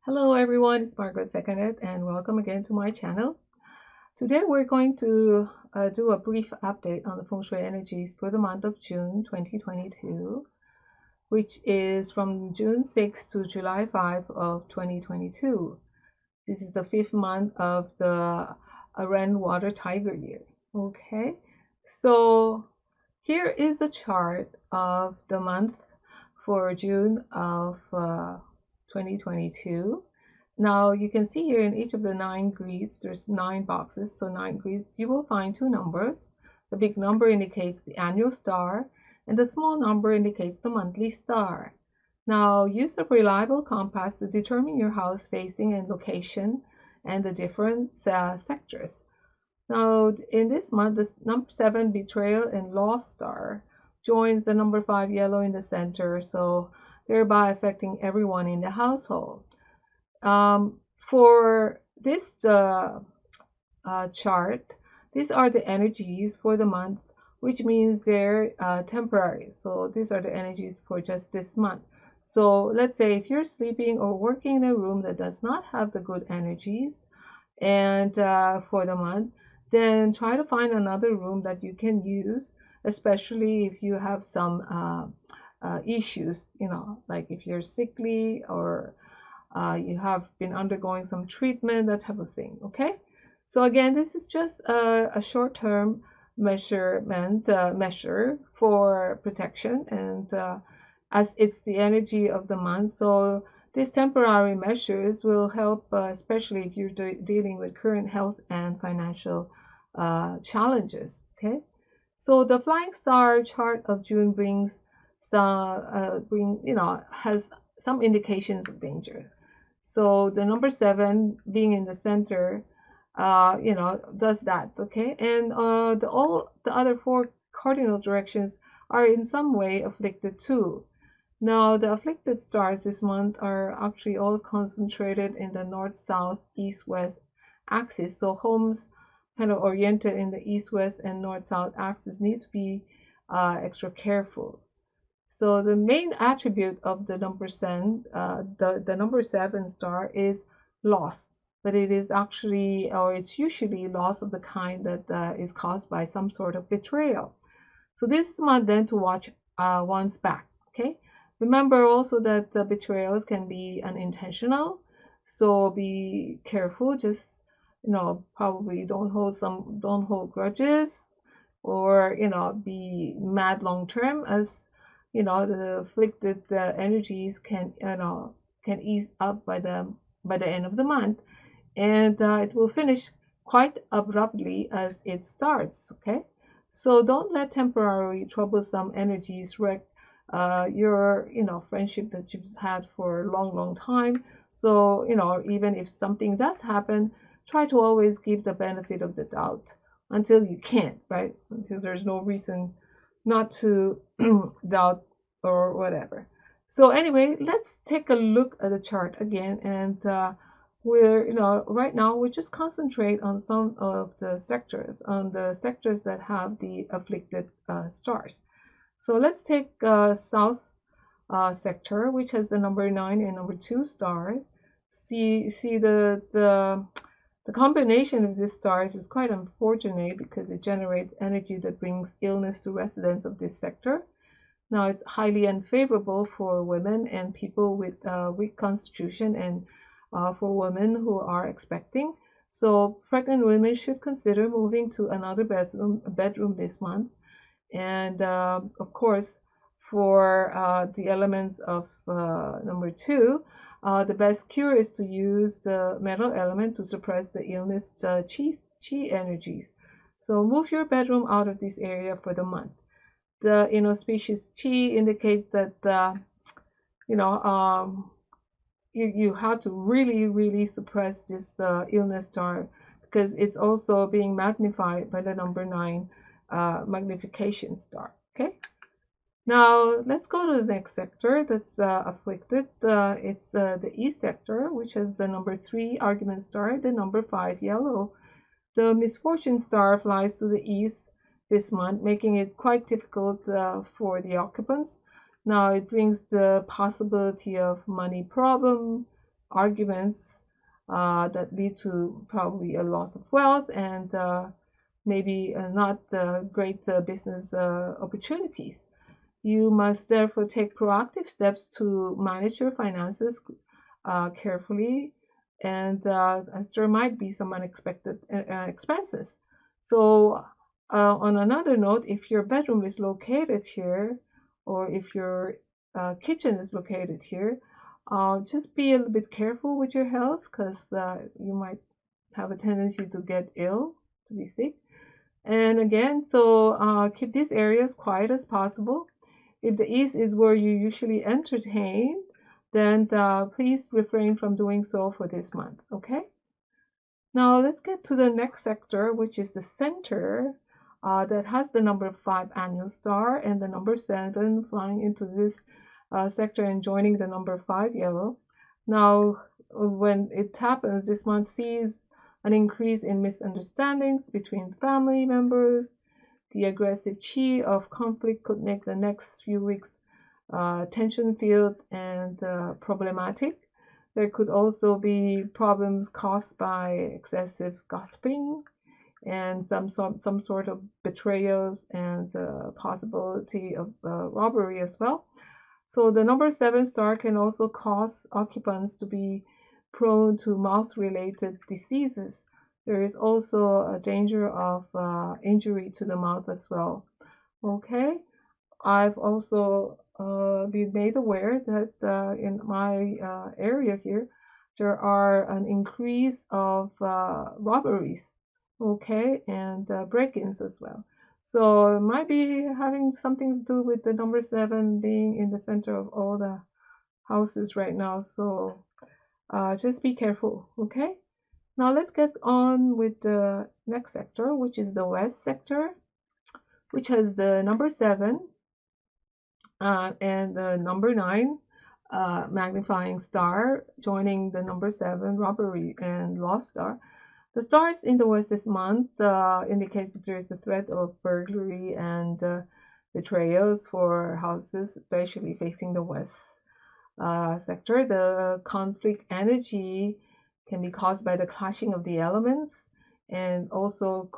Hello everyone, it's Margaret Seconded and welcome again to my channel. Today we're going to do a brief update on the Feng Shui energies for the month of June 2022, which is from June 6 to July 5 of 2022. This is the fifth month of the Ren Water Tiger year. Okay, so here is a chart of the month for June of 2022. Now you can see here in each of the 9 grids, there's 9 boxes, so 9 grids, you will find 2 numbers. The big number indicates the annual star, and the small number indicates the monthly star. Now use a reliable compass to determine your house facing and location and the different sectors. Now in this month, the number 7 betrayal and lost star joins the number 5 yellow in the center, so thereby affecting everyone in the household. For this chart, these are the energies for the month, which means they're temporary. So these are the energies for just this month. So let's say if you're sleeping or working in a room that does not have the good energies and for the month, then try to find another room that you can use, especially if you have some issues, like if you're sickly or you have been undergoing some treatment, that type of thing. Okay, so again, this is just a short-term measure for protection, and as it's the energy of the month, so these temporary measures will help, especially if you're dealing with current health and financial challenges. Okay, so the flying star chart of June brings has some indications of danger. So the number 7 being in the center, does that, okay? And all the other 4 cardinal directions are in some way afflicted too. Now, the afflicted stars this month are actually all concentrated in the north, south, east, west axis. So homes kind of oriented in the east, west, and north, south axis need to be extra careful. So the main attribute of the number 7, the number 7 star is loss, but it is actually, or it's usually loss of the kind that is caused by some sort of betrayal. So this is month then to watch one's back. Okay, remember also that the betrayals can be unintentional, so be careful. Just probably don't hold grudges, or be mad long term, as the afflicted energies can ease up by the end of the month, and it will finish quite abruptly as it starts. Okay, so don't let temporary troublesome energies wreck your friendship that you've had for a long time. So even if something does happen, try to always give the benefit of the doubt until you can't, right? Until there's no reason not to doubt or whatever. So anyway, let's take a look at the chart again, and right now we just concentrate on some of the sectors, that have the afflicted stars. So let's take south sector, which has the number 9 and number 2 star. See the combination of these stars is quite unfortunate because it generates energy that brings illness to residents of this sector. Now, it's highly unfavorable for women and people with weak constitution, and for women who are expecting. So pregnant women should consider moving to another bedroom this month. And of course, for the elements of number 2, the best cure is to use the metal element to suppress the illness chi energies. So move your bedroom out of this area for the month. The inauspicious chi indicates that you have to really suppress this illness star, because it's also being magnified by the number 9 magnification star. Okay, now let's go to the next sector that's afflicted. It's the east sector, which has the number 3 argument star, the number 5 yellow. The misfortune star flies to the east this month, making it quite difficult for the occupants. Now it brings the possibility of money problem, arguments that lead to probably a loss of wealth and maybe not great business opportunities. You must therefore take proactive steps to manage your finances carefully, and as there might be some unexpected expenses. So, on another note, if your bedroom is located here, or if your kitchen is located here, just be a little bit careful with your health because you might have a tendency to get ill, to be sick. And again, so keep these areas quiet as possible. If the east is where you usually entertain, then please refrain from doing so for this month, okay? Now let's get to the next sector, which is the center that has the number 5 annual star and the number 7 flying into this sector and joining the number 5 yellow. Now, when it happens, this month sees an increase in misunderstandings between family members. The aggressive chi of conflict could make the next few weeks tension-filled and problematic. There could also be problems caused by excessive gossiping and some sort of betrayals and possibility of robbery as well. So the number 7 star can also cause occupants to be prone to mouth-related diseases. There is also a danger of injury to the mouth as well. Okay, I've also been made aware that in my area here, there are an increase of robberies, okay, and break-ins as well. So it might be having something to do with the number 7 being in the center of all the houses right now. So just be careful, okay? Now let's get on with the next sector, which is the west sector, which has the number 7 and the number 9 magnifying star joining the number 7 robbery and lost star. The stars in the west this month indicate that there is a threat of burglary and betrayals for houses, especially facing the west sector. The conflict energy can be caused by the clashing of the elements, and also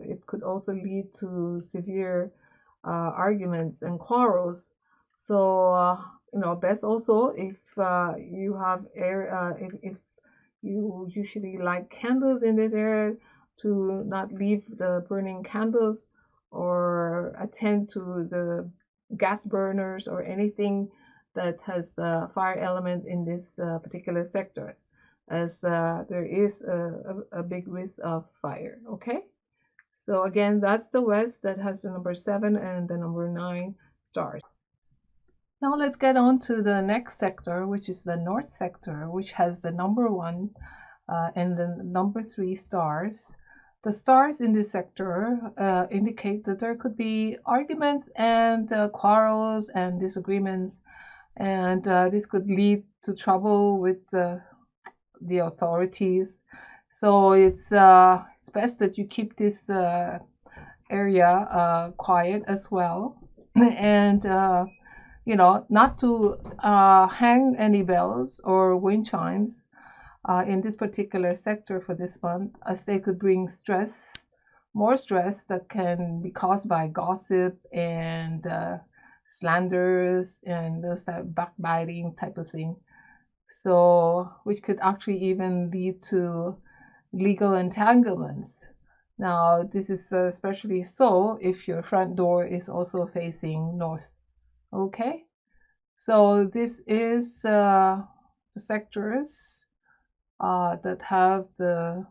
it could also lead to severe arguments and quarrels. So best also if you have air if you usually light candles in this area, to not leave the burning candles or attend to the gas burners or anything that has a fire element in this particular sector, as there is a big risk of fire. Okay, so again, that's the west that has the number 7 and the number 9 stars. Now let's get on to the next sector, which is the north sector, which has the number 1 and the number 3 stars. The stars in this sector indicate that there could be arguments and quarrels and disagreements, and this could lead to trouble with the authorities. So it's best that you keep this area quiet as well, and not to hang any bells or wind chimes in this particular sector for this month, as they could bring more stress that can be caused by gossip and slanders and those type of backbiting type of thing. So, which could actually even lead to legal entanglements. Now, this is especially so if your front door is also facing north. Okay, so this is the sectors that have the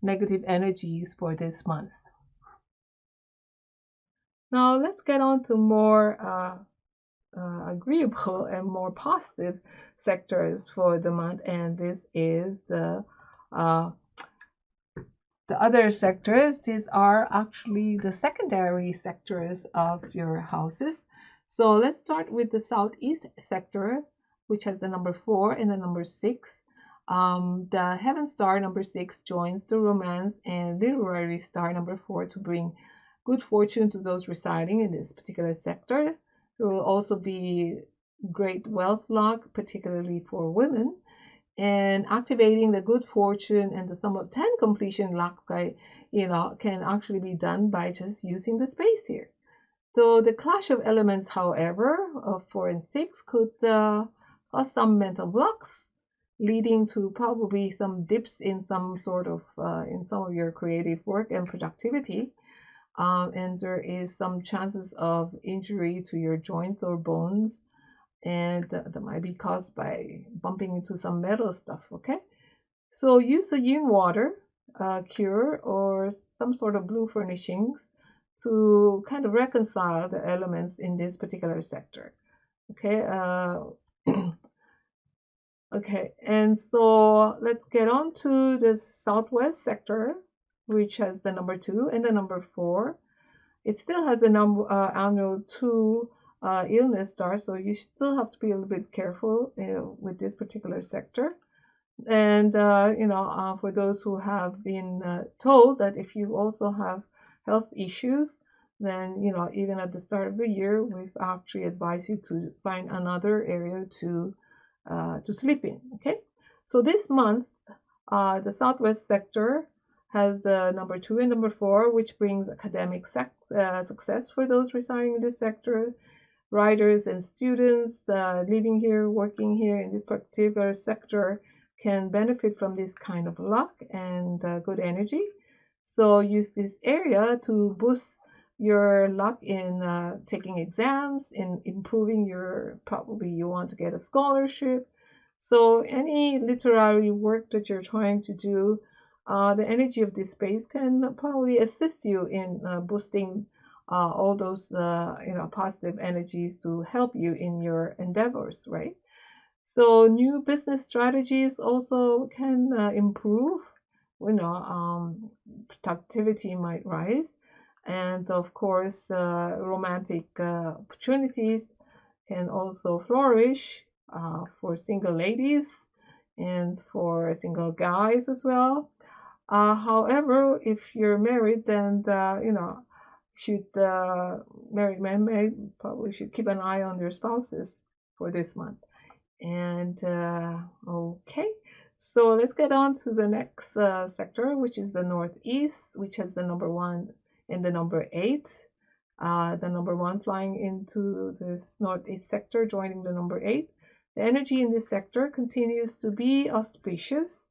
negative energies for this month. Now let's get on to more agreeable and more positive sectors for the month, and this is the other sectors. These are actually the secondary sectors of your houses. So let's start with the southeast sector, which has the number 4 and the number 6. The heaven star number 6 joins the romance and literary star number 4 to bring good fortune to those residing in this particular sector. There will also be great wealth luck, particularly for women, and activating the good fortune and the sum of 10 completion luck can actually be done by just using the space here. So the clash of elements, however, of 4 and 6 could cause some mental blocks, leading to probably some dips in some sort of in some of your creative work and productivity. And there is some chances of injury to your joints or bones, and that might be caused by bumping into some metal stuff. Okay, so use a yin water cure or some sort of blue furnishings to kind of reconcile the elements in this particular sector. Okay, okay, and so let's get on to the southwest sector, which has the number 2 and the number 4. It still has a annual 2 illness star, so you still have to be a little bit careful with this particular sector. And for those who have been told that if you also have health issues, then even at the start of the year, we've actually advised you to find another area to sleep in. Okay, so this month, the southwest sector has the number 2 and number 4, which brings academic success for those residing in this sector. Writers and students living here, working here in this particular sector can benefit from this kind of luck and good energy. So use this area to boost your luck in taking exams, in improving probably you want to get a scholarship. So any literary work that you're trying to do, the energy of this space can probably assist you in boosting all those positive energies to help you in your endeavors, right? So new business strategies also can improve. Productivity might rise, and of course, romantic opportunities can also flourish for single ladies and for single guys as well. However, if you're married, then should married men probably should keep an eye on their spouses for this month. And okay, so let's get on to the next sector, which is the northeast, which has the number 1 and the number 8. The number 1 flying into this northeast sector, joining the number 8. The energy in this sector continues to be auspicious.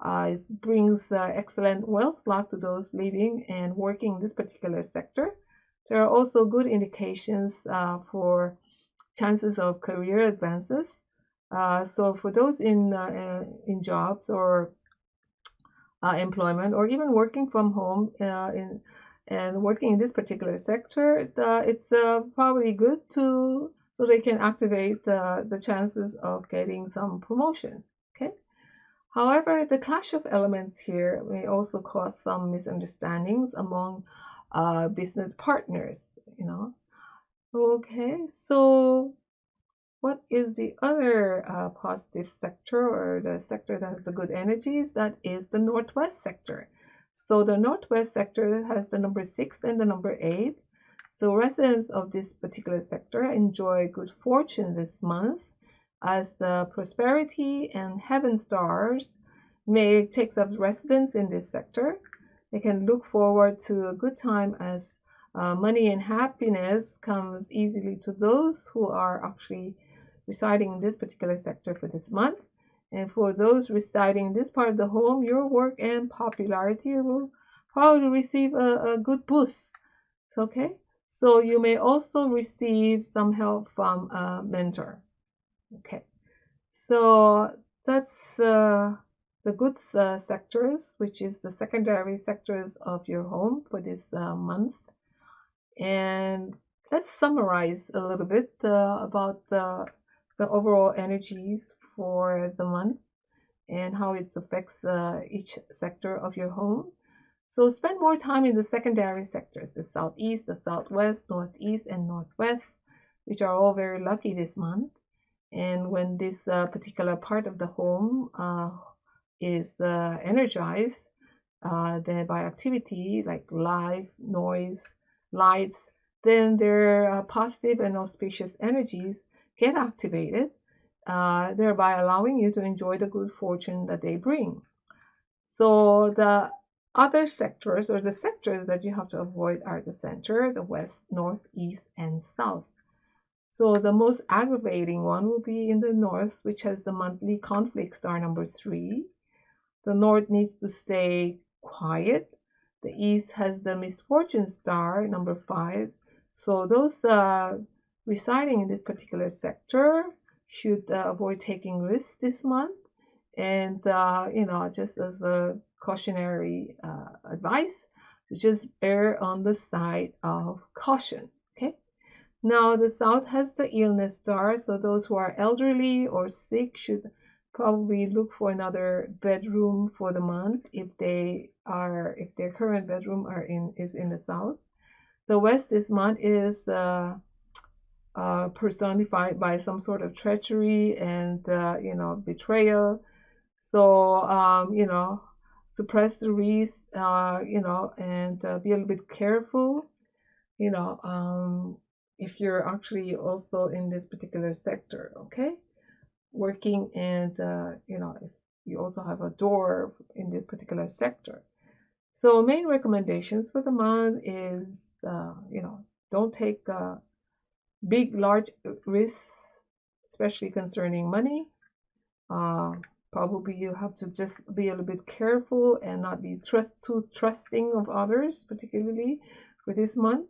It brings excellent wealth luck to those living and working in this particular sector. There are also good indications for chances of career advances. So for those in jobs or employment, or even working from home and working in this particular sector, it's probably good so they can activate the chances of getting some promotion. Okay. However, the clash of elements here may also cause some misunderstandings among business partners. Okay, so what is the other positive sector, or the sector that has the good energies? That is the northwest sector. So the northwest sector has the number 6 and the number 8. So residents of this particular sector enjoy good fortune this month, as the prosperity and heaven stars may take up residence in this sector. They can look forward to a good time, as money and happiness comes easily to those who are actually residing in this particular sector for this month. And for those residing in this part of the home, your work and popularity will probably receive a good boost. Okay, so you may also receive some help from a mentor. Okay, so that's the good sectors, which is the secondary sectors of your home for this month. And let's summarize a little bit about the overall energies for the month and how it affects each sector of your home. So spend more time in the secondary sectors, the southeast, the southwest, northeast, and northwest, which are all very lucky this month. And when this particular part of the home is energized then by activity like life, noise, lights, then their positive and auspicious energies get activated, thereby allowing you to enjoy the good fortune that they bring. So the other sectors, or the sectors that you have to avoid, are the center, the west, north, east, and south. So the most aggravating one will be in the north, which has the monthly conflict star number 3. The north needs to stay quiet. The east has the misfortune star number 5. So those residing in this particular sector should avoid taking risks this month. And just as a cautionary advice, to just err on the side of caution. Okay. Now the south has the illness star, so those who are elderly or sick should probably look for another bedroom for the month if their current bedroom is in the south. The west this month is personified by some sort of treachery and betrayal. So suppress the risk, and be a little bit careful. If you're actually also in this particular sector, okay, working, and if you also have a door in this particular sector. So main recommendations for the month is, don't take big, large risks, especially concerning money. Probably you have to just be a little bit careful and not be too trusting of others, particularly for this month.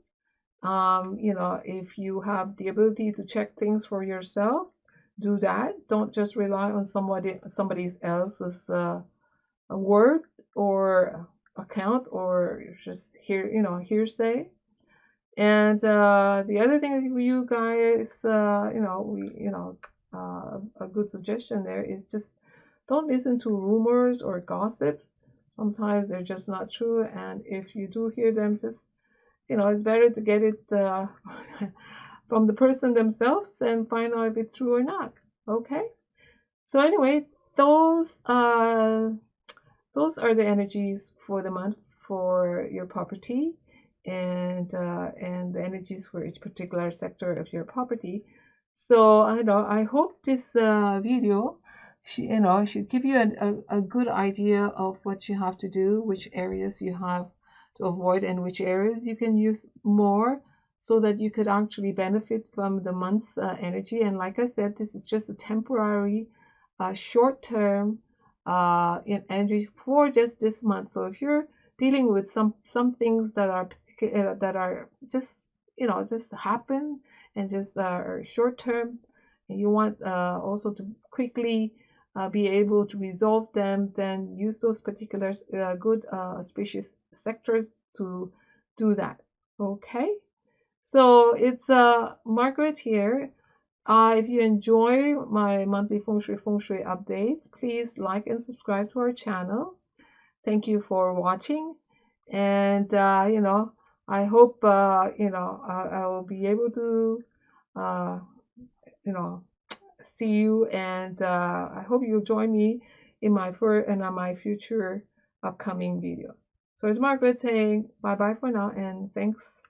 If you have the ability to check things for yourself, do that. Don't just rely on somebody else's a word or account, or just hearsay. And the other thing for you guys, a good suggestion there is just don't listen to rumors or gossip. Sometimes they're just not true, and if you do hear them, just it's better to get it from the person themselves and find out if it's true or not. Okay. So anyway, those are the energies for the month for your property, and the energies for each particular sector of your property. So I hope this video should give you a good idea of what you have to do, which areas you have to avoid, and which areas you can use more, so that you could actually benefit from the month's energy. And like I said, this is just a temporary, short-term energy for just this month. So if you're dealing with some things that are just just happen and just are short-term, and you want also to quickly be able to resolve them, then use those particular good auspicious sectors to do that. Okay, so it's Margaret here. If you enjoy my monthly feng shui updates, please like and subscribe to our channel. Thank you for watching, and I hope I will be able to see you, and I hope you'll join me in my future upcoming video. So it's Margaret saying bye bye for now, and thanks